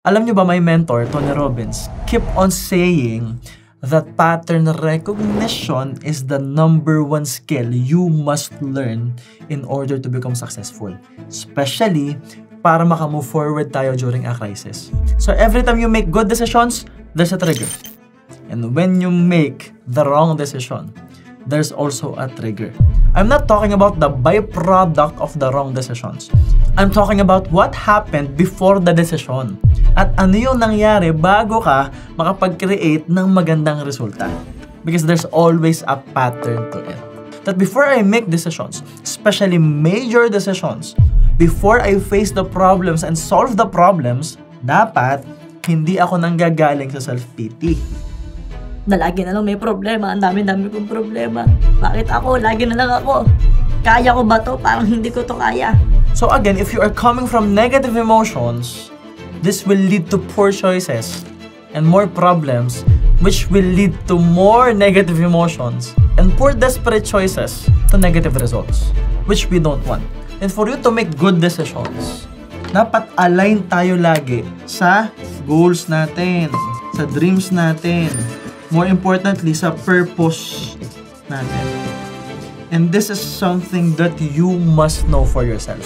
Alam nyo ba, my mentor, Tony Robbins, keep on saying that pattern recognition is the #1 skill you must learn in order to become successful. Especially para makamove forward tayo during a crisis. So every time you make good decisions, there's a trigger. And when you make the wrong decision, there's also a trigger. I'm not talking about the byproduct of the wrong decisions. I'm talking about what happened before the decision. At ano yung nangyari bago ka makapag-create ng magandang resulta. Because there's always a pattern to it. That before I make decisions, especially major decisions, before I face the problems and solve the problems, dapat hindi ako nanggagaling sa self-pity. Na lagi na lang may problema, ang dami-dami kong problema. Bakit ako? Lagi na lang ako. Kaya ko ba to? Parang hindi ko to kaya. So again, if you are coming from negative emotions, this will lead to poor choices and more problems, which will lead to more negative emotions and poor desperate choices to negative results, which we don't want. And for you to make good decisions, dapat align tayo lagi sa goals natin, sa dreams natin, more importantly, sa purpose natin. And this is something that you must know for yourself.